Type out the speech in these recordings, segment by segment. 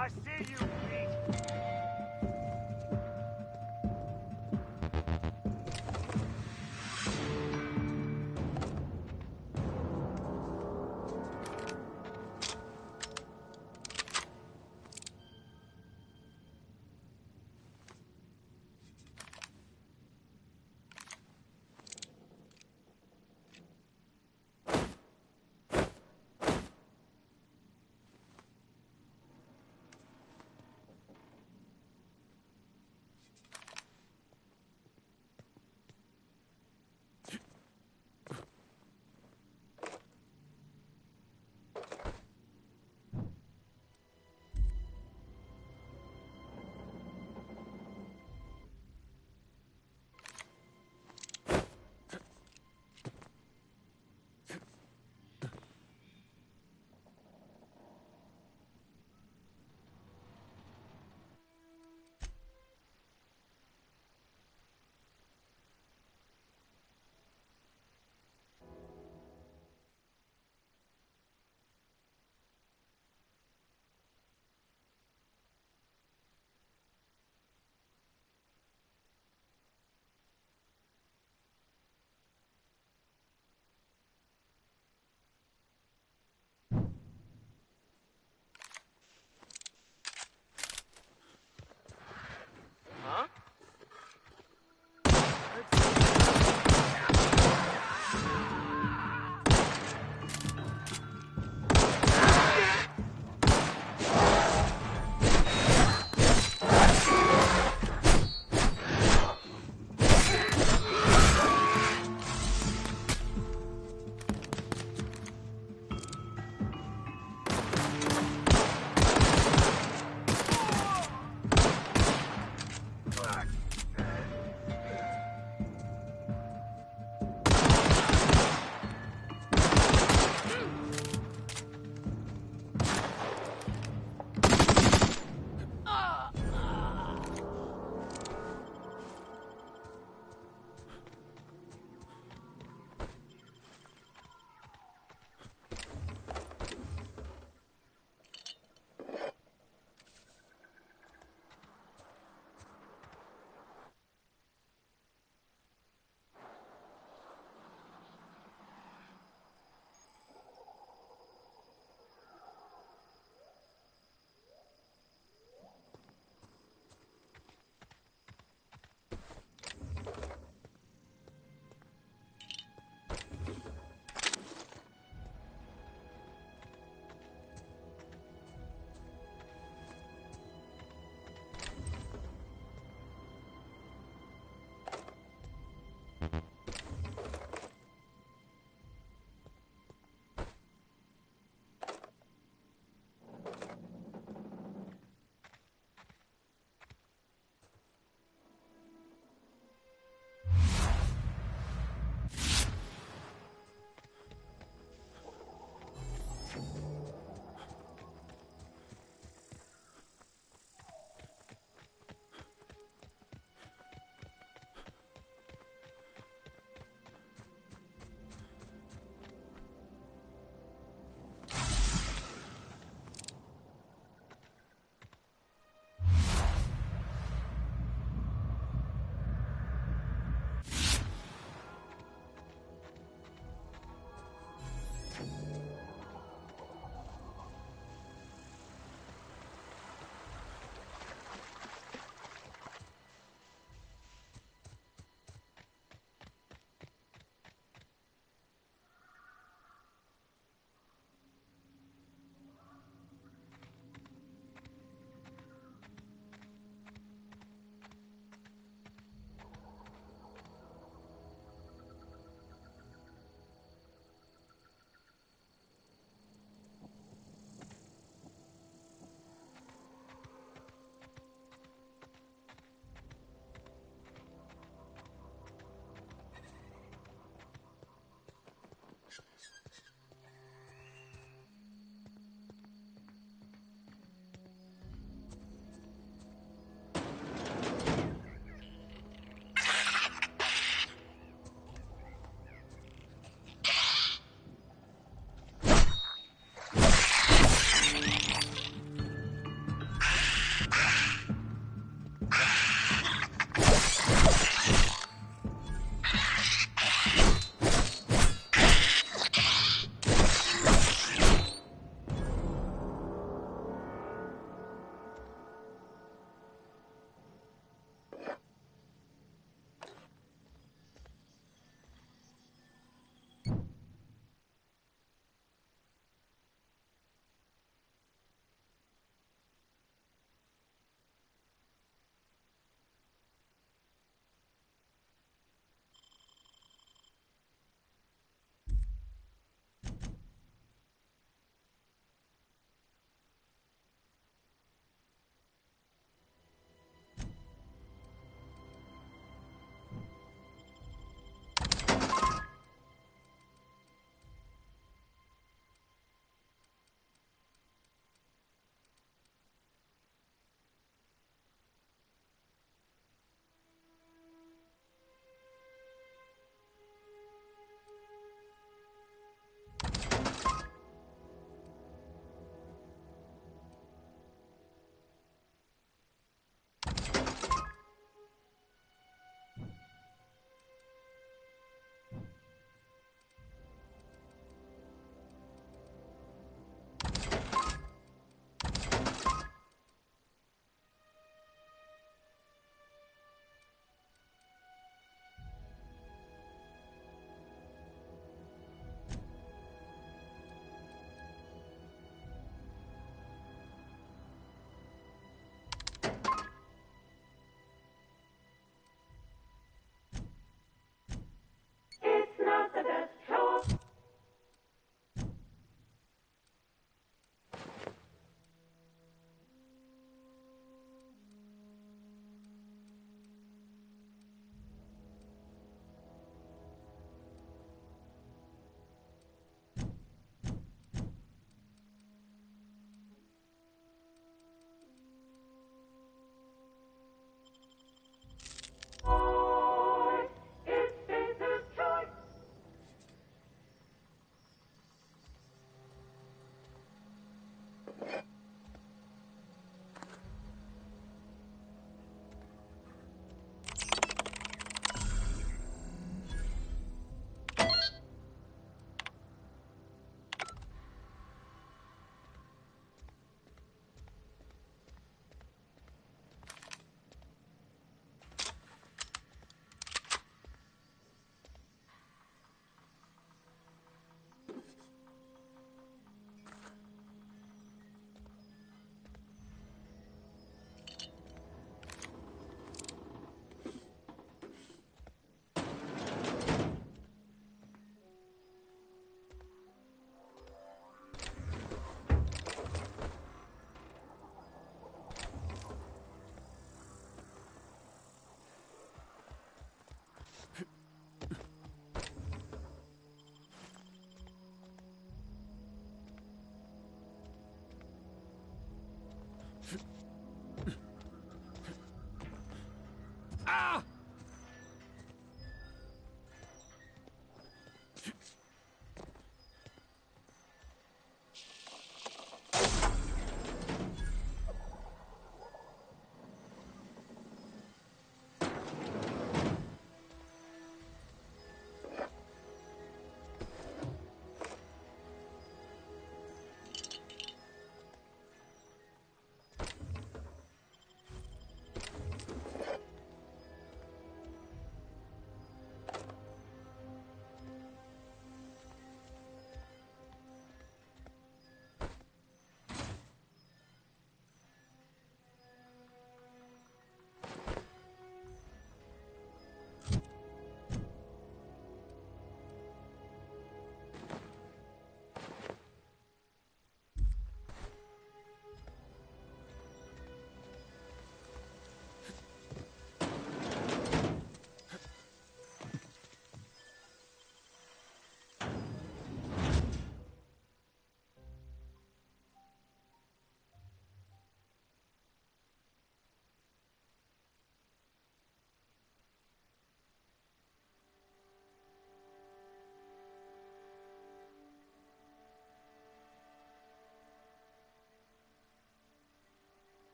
I see you, Pete.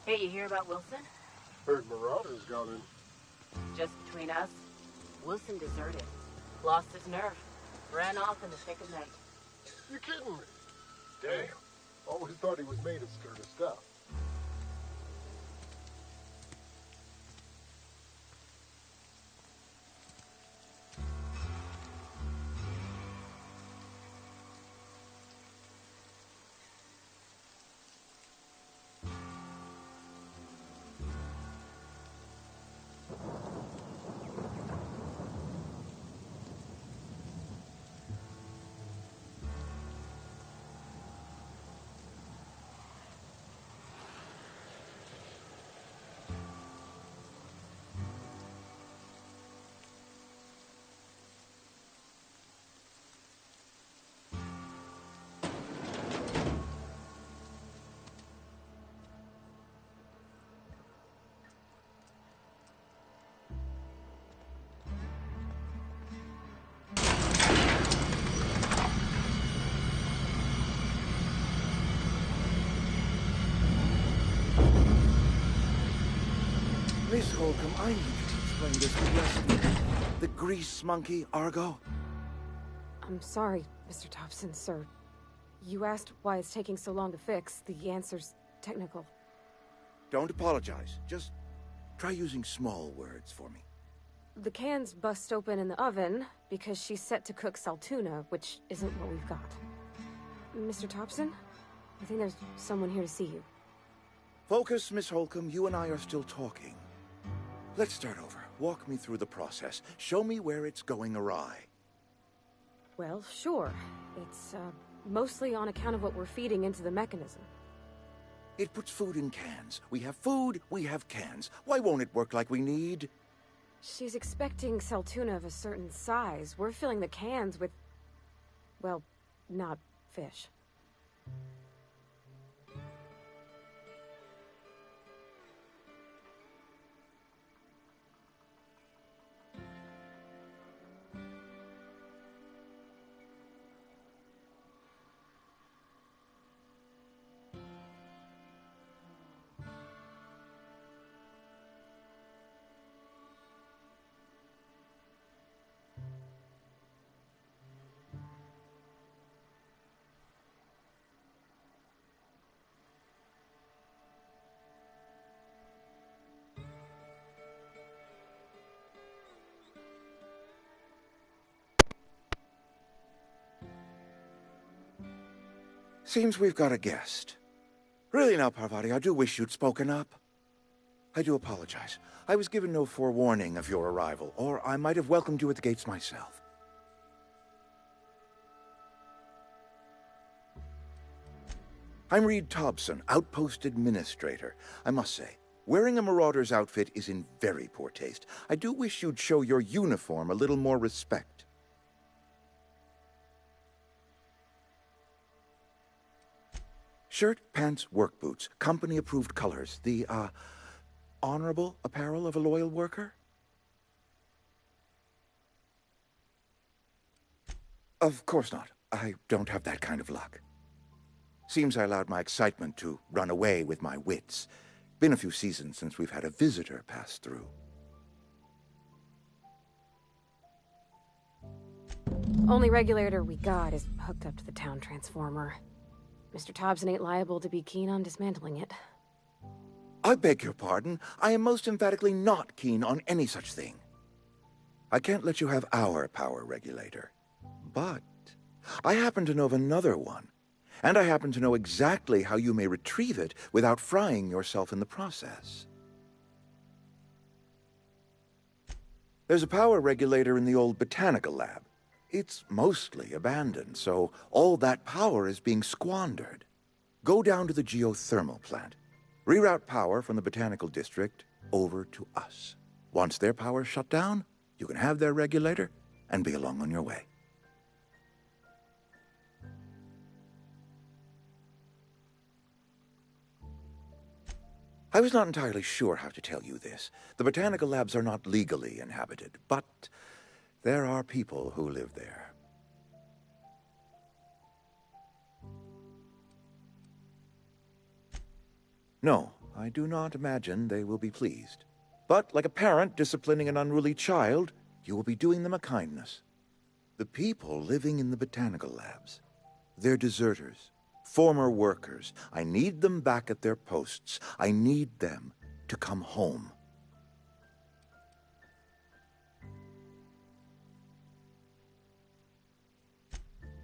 Hey, you hear about Wilson? Heard Marauders got in. Just between us, Wilson deserted. Lost his nerve. Ran off in the thick of night. You kidding me? Damn. Always thought he was made of sturdy stuff. Miss Holcomb, I need you to explain this to the rest of me. The grease monkey, Argo? I'm sorry, Mr. Thompson, sir. You asked why it's taking so long to fix. The answer's technical. Don't apologize. Just try using small words for me. The can's bust open in the oven because she's set to cook saltuna, which isn't what we've got. Mr. Thompson? I think there's someone here to see you. Focus, Miss Holcomb. You and I are still talking. Let's start over. Walk me through the process. Show me where it's going awry. Well, sure. It's, mostly on account of what we're feeding into the mechanism. It puts food in cans. We have food, we have cans. Why won't it work like we need? She's expecting saltuna of a certain size. We're filling the cans with... well, not fish. Seems we've got a guest. Really now, Parvati, I do wish you'd spoken up. I do apologize. I was given no forewarning of your arrival, or I might have welcomed you at the gates myself. I'm Reed Thompson, Outpost Administrator. I must say, wearing a Marauder's outfit is in very poor taste. I do wish you'd show your uniform a little more respect. Shirt, pants, work boots, company-approved colors. The, honorable apparel of a loyal worker? Of course not. I don't have that kind of luck. Seems I allowed my excitement to run away with my wits. Been a few seasons since we've had a visitor pass through. Only regulator we got is hooked up to the town transformer. Mr. Thompson ain't liable to be keen on dismantling it. I beg your pardon. I am most emphatically not keen on any such thing. I can't let you have our power regulator. But I happen to know of another one. And I happen to know exactly how you may retrieve it without frying yourself in the process. There's a power regulator in the old botanical lab. It's mostly abandoned, so all that power is being squandered. Go down to the geothermal plant. Reroute power from the botanical district over to us. Once their power's shut down, you can have their regulator and be along on your way. I was not entirely sure how to tell you this. The botanical labs are not legally inhabited, but there are people who live there. No, I do not imagine they will be pleased. But like a parent disciplining an unruly child, you will be doing them a kindness. The people living in the botanical labs, they're deserters, former workers. I need them back at their posts. I need them to come home.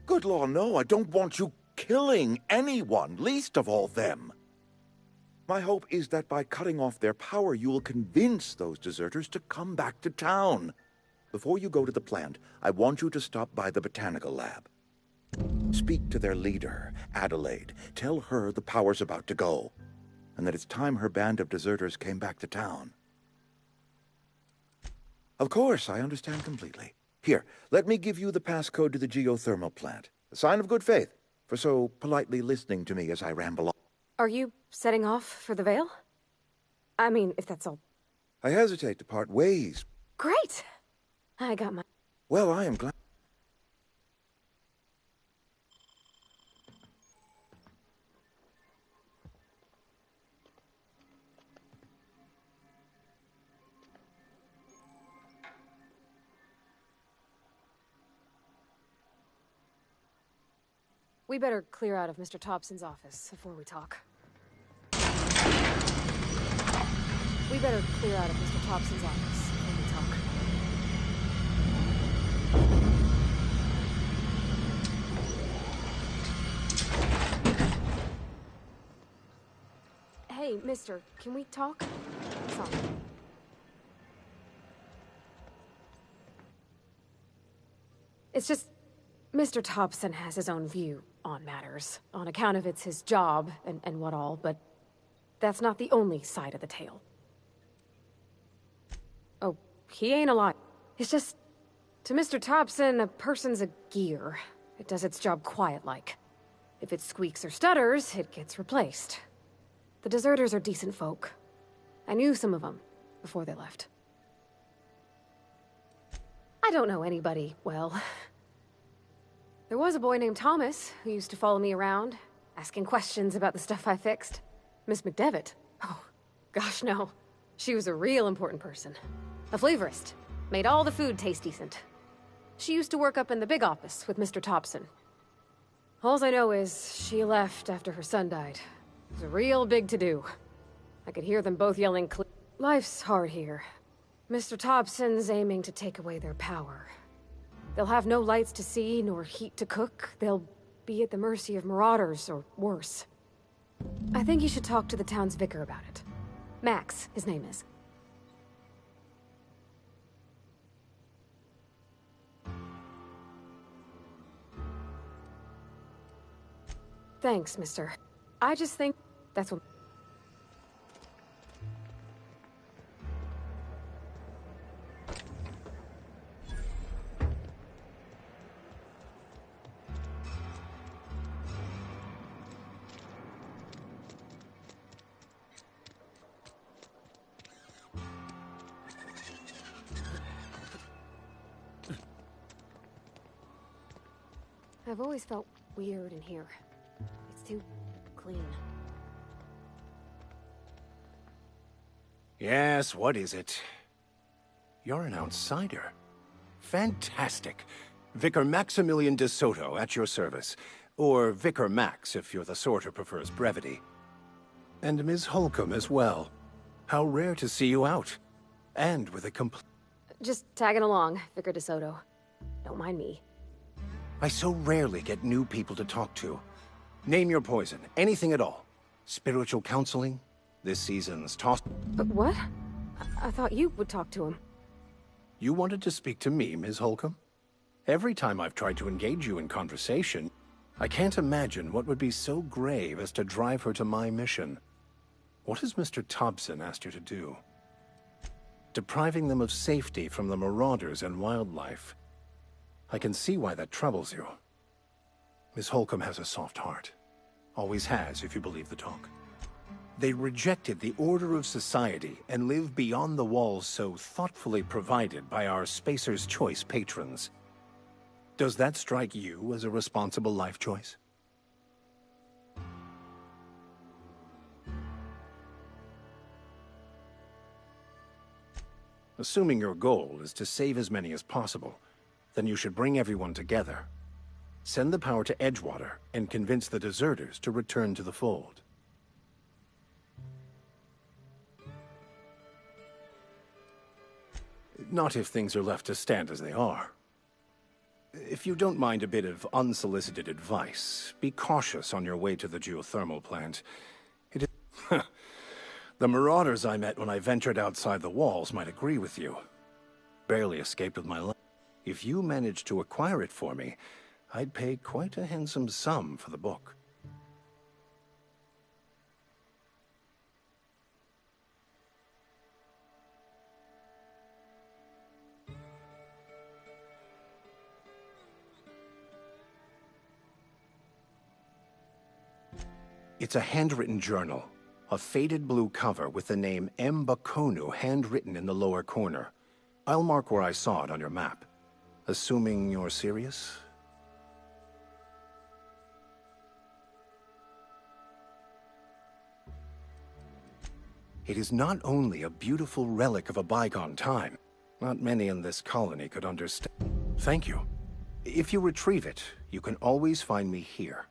Good law, no, I don't want you killing anyone, least of all them. My hope is that by cutting off their power, you will convince those deserters to come back to town. Before you go to the plant, I want you to stop by the botanical lab. Speak to their leader, Adelaide. Tell her the power's about to go, and that it's time her band of deserters came back to town. Of course, I understand completely. Here, let me give you the passcode to the geothermal plant. A sign of good faith, for so politely listening to me as I ramble on. Are you setting off for the Vale? I mean, if that's all. I hesitate to part ways. Great! I got my... Well, I am glad. We better clear out of Mr. Thompson's office before we talk. We better clear out of Mr. Thompson's office before we talk. Hey, mister, can we talk? Sorry. It's just, Mr. Thompson has his own view on matters, on account of it's his job and what all, but that's not the only side of the tale. Oh, he ain't a lie. It's just, to Mr. Thompson, a person's a gear. It does its job quiet-like. If it squeaks or stutters, it gets replaced. The deserters are decent folk. I knew some of them before they left. I don't know anybody well. There was a boy named Thomas who used to follow me around, asking questions about the stuff I fixed. Miss McDevitt. Oh, gosh no. She was a real important person. A flavorist. Made all the food taste decent. She used to work up in the big office with Mr. Thompson. Alls I know is she left after her son died. It was a real big to-do. I could hear them both yelling Life's hard here. Mr. Thompson's aiming to take away their power. They'll have no lights to see, nor heat to cook. They'll be at the mercy of marauders, or worse. I think you should talk to the town's vicar about it. Max, his name is. Thanks, mister. I just think that's what... I've always felt weird in here. It's too clean. Yes, what is it? You're an outsider. Fantastic. Vicar Maximilian de Soto, at your service. Or Vicar Max, if you're the sort who prefers brevity. And Ms. Holcomb as well. How rare to see you out. And with a complete... Just tagging along, Vicar de Soto. Don't mind me. I so rarely get new people to talk to. Name your poison, anything at all. Spiritual counseling? This season's toss... But what? I thought you would talk to him. You wanted to speak to me, Ms. Holcomb? Every time I've tried to engage you in conversation, I can't imagine what would be so grave as to drive her to my mission. What has Mr. Thompson asked her to do? Depriving them of safety from the marauders and wildlife. I can see why that troubles you. Miss Holcomb has a soft heart. Always has, if you believe the talk. They rejected the order of society and live beyond the walls so thoughtfully provided by our Spacer's Choice patrons. Does that strike you as a responsible life choice? Assuming your goal is to save as many as possible, then you should bring everyone together. Send the power to Edgewater and convince the deserters to return to the fold. Not if things are left to stand as they are. If you don't mind a bit of unsolicited advice, be cautious on your way to the geothermal plant. It is... The marauders I met when I ventured outside the walls might agree with you. Barely escaped with my life. If you managed to acquire it for me, I'd pay quite a handsome sum for the book. It's a handwritten journal, a faded blue cover with the name M'Bakono handwritten in the lower corner. I'll mark where I saw it on your map. Assuming you're serious? It is not only a beautiful relic of a bygone time. Not many in this colony could understand. Thank you. If you retrieve it, you can always find me here.